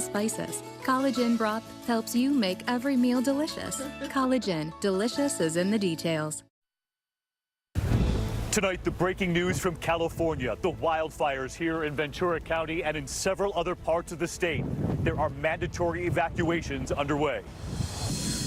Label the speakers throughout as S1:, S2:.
S1: and spices. College Inn broth helps you make every meal delicious. College Inn, delicious is in the details.
S2: Tonight, the breaking news from California. The wildfires here in Ventura County and in several other parts of the state. There are mandatory evacuations underway.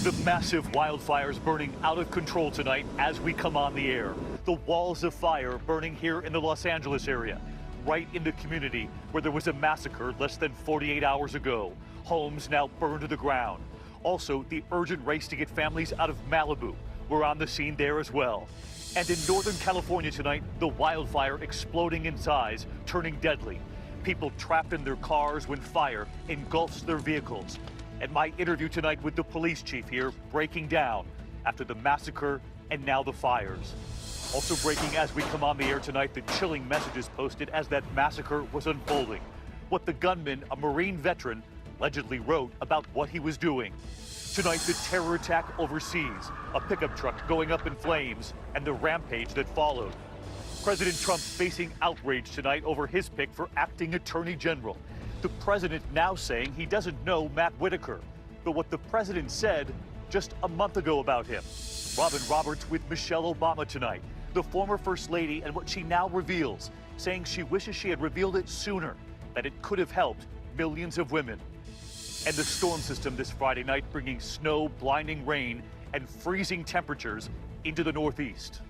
S2: The massive wildfires burning out of control tonight as we come on the air. The walls of fire burning here in the Los Angeles area, right in the community where there was a massacre less than 48 hours ago. Homes now burned to the ground. Also, the urgent race to get families out of Malibu. We're on the scene there as well. And in Northern California tonight, the wildfire exploding in size, turning deadly. People trapped in their cars when fire engulfs their vehicles. And my interview tonight with the police chief here breaking down after the massacre and now the fires. Also breaking as we come on the air tonight, the chilling messages posted as that massacre was unfolding. What the gunman, a Marine veteran, allegedly wrote about what he was doing. Tonight, the terror attack overseas, a pickup truck going up in flames, and the rampage that followed. President Trump facing outrage tonight over his pick for acting attorney general. The president now saying he doesn't know Matt Whitaker, but what the president said just a month ago about him. Robin Roberts with Michelle Obama tonight, the former First Lady, and what she now reveals, saying she wishes she had revealed it sooner, that it could have helped millions of women. And the storm system this Friday night bringing snow, blinding rain, and freezing temperatures into the Northeast.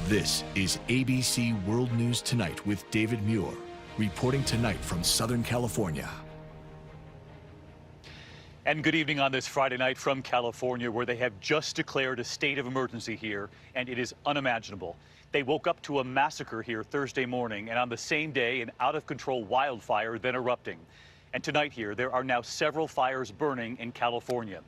S3: This is ABC World News Tonight with David Muir, reporting tonight from Southern California.
S2: And good evening on this Friday night from California, where they have just declared a state of emergency here, and it is unimaginable. They woke up to a massacre here Thursday morning, and on the same day, an out-of-control wildfire then erupting. And tonight here, there are now several fires burning in California.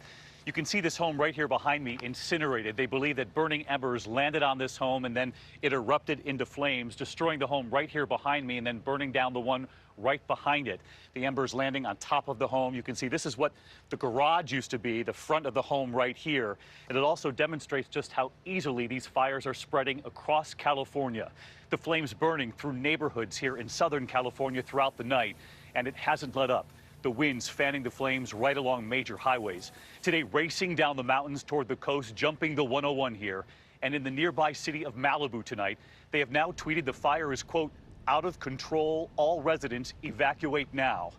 S2: You can see this home right here behind me incinerated. They believe that burning embers landed on this home and then it erupted into flames, destroying the home right here behind me and then burning down the one right behind it. The embers landing on top of the home. You can see this is what the garage used to be, the front of the home right here. And it also demonstrates just how easily these fires are spreading across California. The flames burning through neighborhoods here in Southern California throughout the night, and it hasn't let up. The winds fanning the flames right along major highways. Today, racing down the mountains toward the coast, jumping the 101 here. And in the nearby city of Malibu tonight, they have now tweeted the fire is, quote, out of control. All residents evacuate now.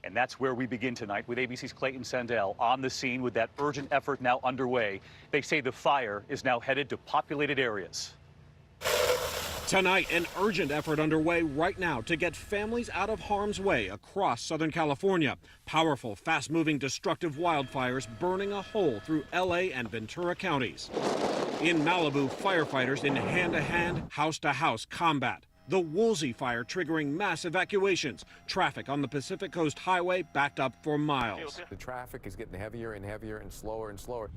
S2: And that's where we begin tonight with ABC's Clayton Sandell on the scene with that urgent effort now underway. They say the fire is now headed to populated areas.
S4: Tonight, an urgent effort underway right now to get families out of harm's way across Southern California. Powerful, fast-moving, destructive wildfires burning a hole through LA and Ventura counties. In Malibu, firefighters in hand-to-hand, house-to-house combat. The Woolsey fire triggering mass evacuations. Traffic on the Pacific Coast Highway backed up for miles.
S5: The traffic is getting heavier and heavier and slower and slower.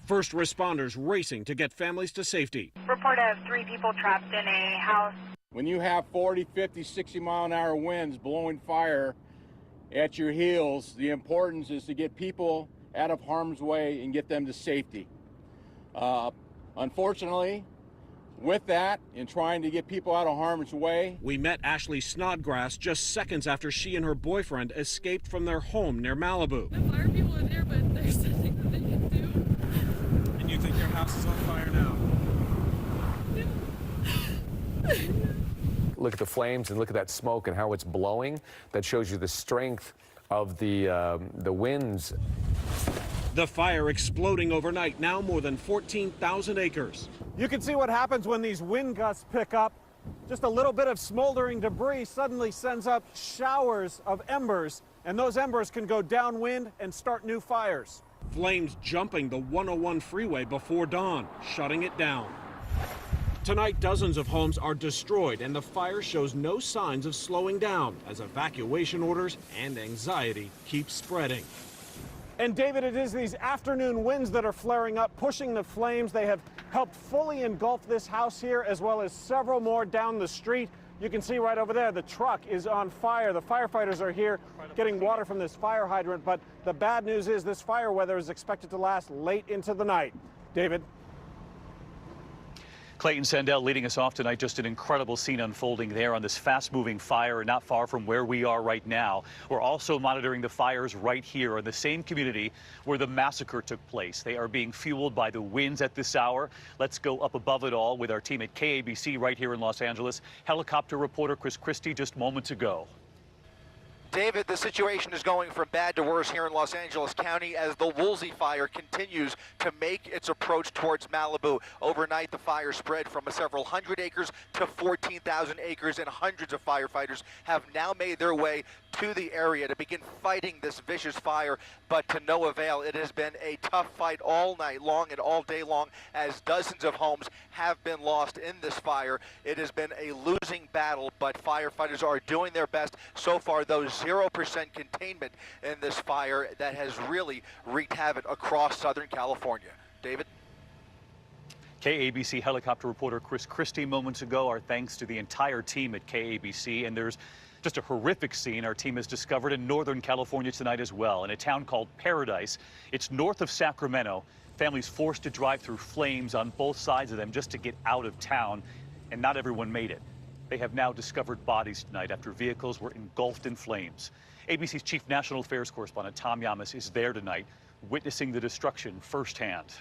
S4: First responders racing to get families to safety.
S6: Report of 3 people trapped in a house.
S7: When you have 40, 50, 60-mile-an-hour winds blowing fire at your heels, the importance is to get people out of harm's way and get them to safety. Unfortunately, with that, in trying to get people out of harm's way,
S4: we met Ashley Snodgrass just seconds after she and her boyfriend escaped from their home near Malibu.
S8: The fire people are there, but there's nothing that they can do.
S4: And you think your house is on fire now?
S5: Look at the flames and look at that smoke and how it's blowing. That shows you the strength of the winds.
S4: The fire exploding overnight, now more than 14,000 acres.
S9: You can see what happens when these wind gusts pick up. Just a little bit of smoldering debris suddenly sends up showers of embers, and those embers can go downwind and start new fires.
S4: Flames jumping the 101 freeway before dawn, shutting it down. Tonight, dozens of homes are destroyed, and the fire shows no signs of slowing down as evacuation orders and anxiety keep spreading.
S9: And David, it is these afternoon winds that are flaring up, pushing the flames. They have helped fully engulf this house here, as well as several more down the street. You can see right over there, the truck is on fire. The firefighters are here getting water from this fire hydrant, but the bad news is this fire weather is expected to last late into the night. David?
S2: Clayton Sandell leading us off tonight. Just an incredible scene unfolding there on this fast-moving fire not far from where we are right now. We're also monitoring the fires right here in the same community where the massacre took place. They are being fueled by the winds at this hour. Let's go up above it all with our team at KABC right here in Los Angeles. Helicopter reporter Chris Christie just moments ago.
S10: David, the situation is going from bad to worse here in Los Angeles County as the Woolsey fire continues to make its approach towards Malibu. Overnight, the fire spread from several hundred acres to 14,000 acres, and hundreds of firefighters have now made their way to the area to begin fighting this vicious fire, but to no avail. It has been a tough fight all night long and all day long as dozens of homes have been lost in this fire. It has been a losing battle, but firefighters are doing their best. So far, though, 0% containment in this fire that has really wreaked havoc across Southern California. David?
S2: KABC helicopter reporter Chris Christie moments ago. Our thanks to the entire team at KABC. And there's just a horrific scene our team has discovered in Northern California tonight as well, in a town called Paradise. It's north of Sacramento. Families forced to drive through flames on both sides of them just to get out of town, and not everyone made it. They have now discovered bodies tonight after vehicles were engulfed in flames. ABC's chief national affairs correspondent Tom Llamas is there tonight, witnessing the destruction firsthand.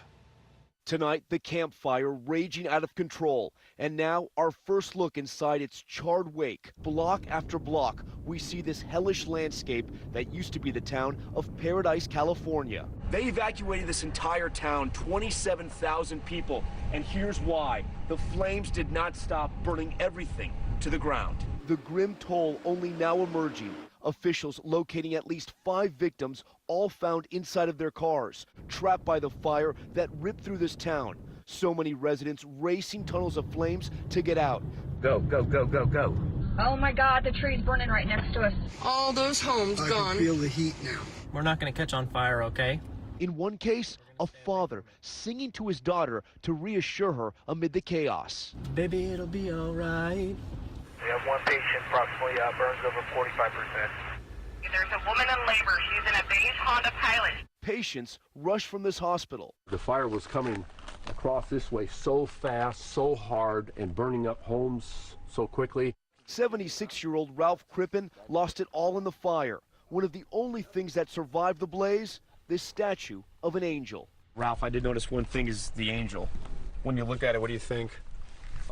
S11: Tonight, the campfire raging out of control, and now our first look inside its charred wake. Block after block, we see this hellish landscape that used to be the town of Paradise, California. They evacuated this entire town, 27,000 people, and here's why. The flames did not stop burning everything to the ground. The grim toll only now emerging. Officials locating at least 5 victims, all found inside of their cars, trapped by the fire that ripped through this town. So many residents racing tunnels of flames to get out. Go, go, go, go, go.
S6: Oh my God, the tree's burning right next to us.
S8: All those homes gone.
S12: I can feel the heat now.
S13: We're not going to catch on fire, okay?
S11: In one case, a father singing to his daughter to reassure her amid the chaos.
S13: Baby, it'll be all right.
S14: We have one patient, approximately burns over 45%.
S6: There's a woman in labor. She's in a beige Honda Pilot.
S11: Patients rush from this hospital.
S15: The fire was coming across this way so fast, so hard, and burning up homes so quickly.
S11: 76-year-old Ralph Crippen lost it all in the fire. One of the only things that survived the blaze, this statue of an angel.
S16: Ralph, I did notice one thing is the angel. When you look at it, what do you think?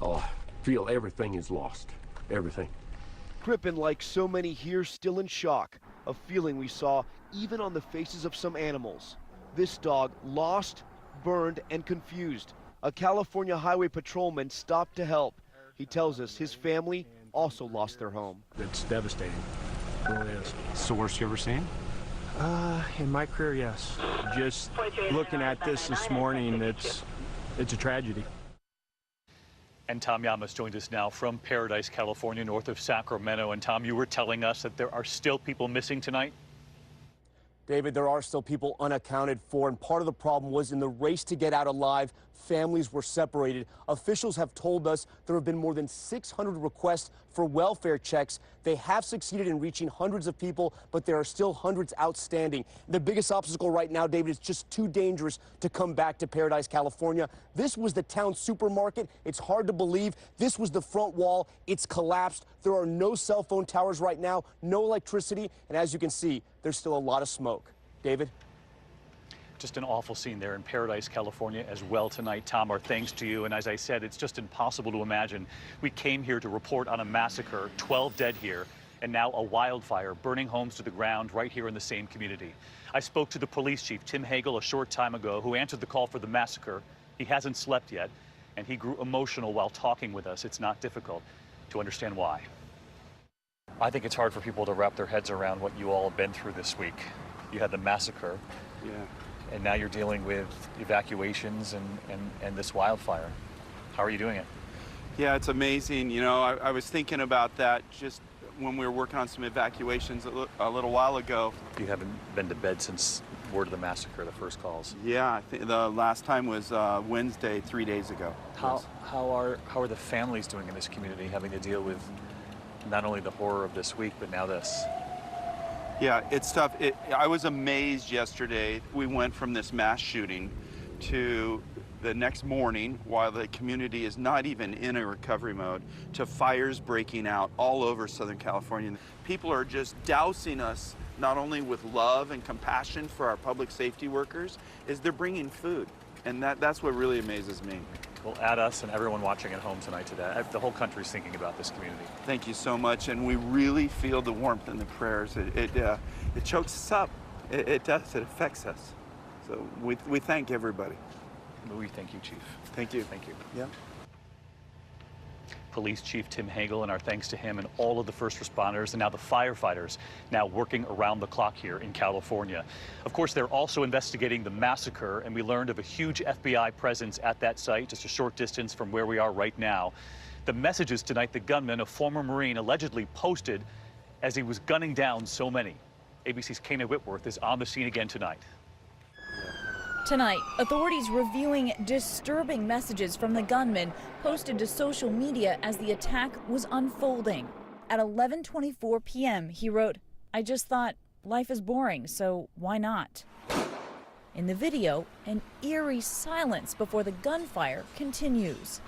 S15: Oh, I feel everything is lost. Everything.
S11: Crippen, like so many here, still in shock, a feeling we saw even on the faces of some animals. This dog lost, burned, and confused. A California highway patrolman stopped to help. He tells us his family also lost their home.
S16: It's devastating. It really is.
S17: It's the worst you ever seen?
S16: In my career, yes. Just looking at this morning, it's a tragedy.
S2: And Tom Llamas joins us now from Paradise, California, north of Sacramento. And Tom, you were telling us that there are still people missing tonight?
S11: David, there are still people unaccounted for, and part of the problem was in the race to get out alive, families were separated. Officials have told us there have been more than 600 requests for welfare checks. They have succeeded in reaching hundreds of people, but there are still hundreds outstanding. The biggest obstacle right now, David, is just too dangerous to come back to Paradise, California. This was the town supermarket. It's hard to believe. This was the front wall. It's collapsed. There are no cell phone towers right now, no electricity, and as you can see, there's still a lot of smoke. David?
S2: Just an awful scene there in Paradise, California as well tonight. Tom, our thanks to you. And as I said, it's just impossible to imagine. We came here to report on a massacre, 12 dead here, and now a wildfire burning homes to the ground right here in the same community. I spoke to the police chief, Tim Hagel, a short time ago, who answered the call for the massacre. He hasn't slept yet, and he grew emotional while talking with us. It's not difficult to understand why. I think it's hard for people to wrap their heads around what you all have been through this week. You had the massacre.
S17: Yeah.
S2: And now you're dealing with evacuations and this wildfire. How are you doing it?
S17: Yeah, it's amazing. You know, I was thinking about that just when we were working on some evacuations a little while ago.
S2: You haven't been to bed since word of the massacre, the first calls.
S17: Yeah, I think the last time was Wednesday, 3 days ago.
S2: How are the families doing in this community, having to deal with not only the horror of this week, but now this?
S17: Yeah, it's tough. I was amazed yesterday. We went from this mass shooting to the next morning, while the community is not even in a recovery mode, to fires breaking out all over Southern California. People are just dousing us not only with love and compassion for our public safety workers, is they're bringing food. And that's what really amazes me.
S2: Well, add us and everyone watching at home tonight to that. The whole country's thinking about this community.
S17: Thank you so much, and we really feel the warmth in the prayers. It chokes us up. It does. It affects us. So we thank everybody.
S2: We thank you, Chief.
S17: Thank you.
S2: Thank you.
S17: Yeah.
S2: Police Chief Tim Hagel, and our thanks to him and all of the first responders and now the firefighters now working around the clock here in California. Of course, they're also investigating the massacre, and we learned of a huge FBI presence at that site just a short distance from where we are right now. The messages tonight the gunman, a former Marine, allegedly posted as he was gunning down so many. ABC's Kana Whitworth is on the scene again tonight.
S12: Tonight, authorities reviewing disturbing messages from the gunman posted to social media as the attack was unfolding. At 11:24 p.m., he wrote, "I just thought life is boring, so why not?" In the video, an eerie silence before the gunfire continues.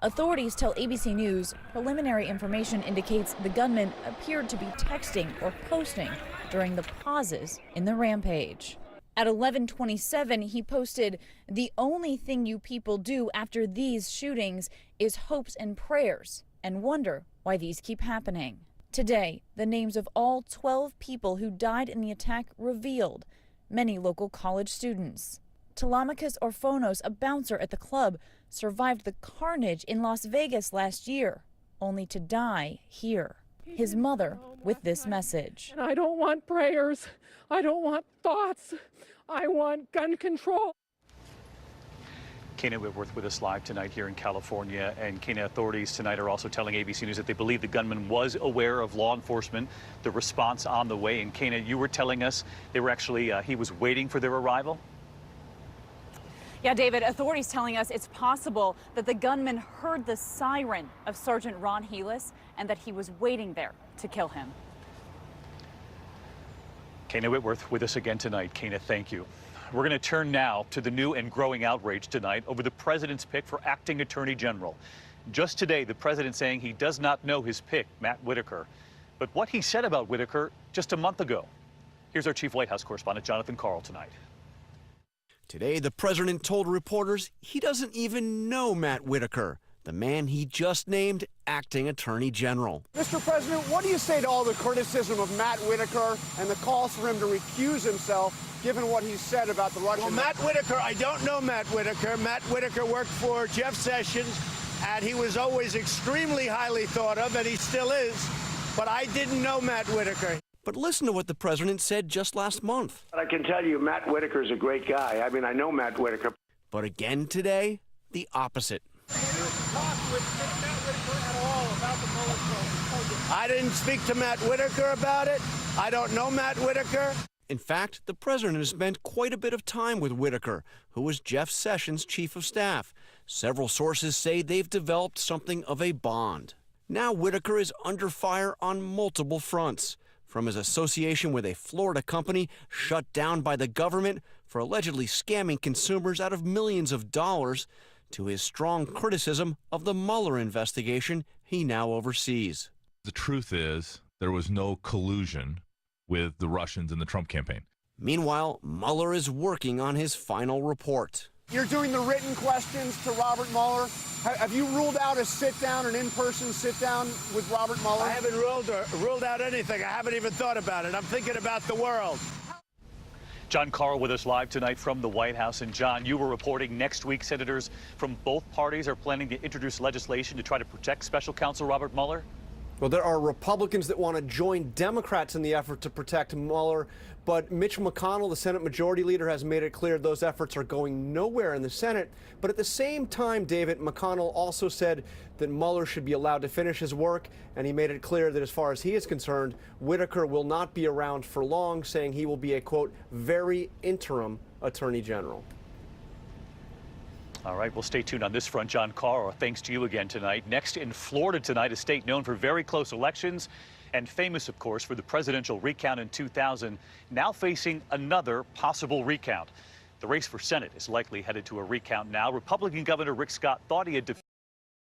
S12: Authorities tell ABC News preliminary information indicates the gunman appeared to be texting or posting during the pauses in the rampage. At 11:27, he posted, "The only thing you people do after these shootings is hopes and prayers and wonder why these keep happening." Today, the names of all 12 people who died in the attack revealed, many local college students. Telemachus Orphonos, a bouncer at the club, survived the carnage in Las Vegas last year, only to die here. His mother with this message.
S18: And I don't want prayers. I don't want thoughts. I want gun control.
S2: Kana Whitworth with us live tonight here in California. And Kana, authorities tonight are also telling ABC News that they believe the gunman was aware of law enforcement, the response on the way. And Kana, you were telling us they were actually, he was waiting for their arrival?
S19: Yeah, David, authorities telling us it's possible that the gunman heard the siren of Sergeant Ron Helis and that he was waiting there to kill him.
S2: Kana Whitworth with us again tonight. Kana, thank you. We're going to turn now to the new and growing outrage tonight over the president's pick for acting attorney general. Just today, the president saying he does not know his pick, Matt Whitaker. But what he said about Whitaker just a month ago. Here's our chief White House correspondent, Jonathan Karl, tonight.
S20: Today, the president told reporters he doesn't even know Matt Whitaker, the man he just named acting attorney general.
S9: Mr. President, what do you say to all the criticism of Matt Whitaker and the calls for him to recuse himself, given what he said about the Russian?
S21: Well, Matt Whitaker, I don't know Matt Whitaker. Matt Whitaker worked for Jeff Sessions, and he was always extremely highly thought of, and he still is. But I didn't know Matt Whitaker.
S20: But listen to what the president said just last month.
S22: I can tell you, Matt Whitaker's a great guy. I mean, I know Matt Whitaker.
S20: But again today, the opposite.
S21: I didn't speak to Matt Whitaker about it. I don't know Matt Whitaker.
S20: In fact, the president has spent quite a bit of time with Whitaker, who was Jeff Sessions' chief of staff. Several sources say they've developed something of a bond. Now Whitaker is under fire on multiple fronts, from his association with a Florida company shut down by the government for allegedly scamming consumers out of millions of dollars, to his strong criticism of the Mueller investigation he now oversees.
S23: The truth is, there was no collusion with the Russians in the Trump campaign.
S20: Meanwhile, Mueller is working on his final report.
S9: You're doing the written questions to Robert Mueller. Have you ruled out a sit-down, an in-person sit-down with Robert Mueller?
S21: I haven't ruled out anything. I haven't even thought about it. I'm thinking about the world.
S2: John Karl with us live tonight from the White House. And John, you were reporting next week senators from both parties are planning to introduce legislation to try to protect special counsel Robert Mueller.
S24: Well, there are Republicans that want to join Democrats in the effort to protect Mueller, but Mitch McConnell, the Senate Majority Leader, has made it clear those efforts are going nowhere in the Senate. But at the same time, David, McConnell also said that Mueller should be allowed to finish his work, and he made it clear that as far as he is concerned, Whitaker will not be around for long, saying he will be a, quote, very interim attorney general.
S2: All right, we'll stay tuned on this front. John Karl, thanks to you again tonight. Next in Florida tonight, a state known for very close elections and famous, of course, for the presidential recount in 2000, now facing another possible recount. The race for Senate is likely headed to a recount now. Republican Governor Rick Scott thought he had defeated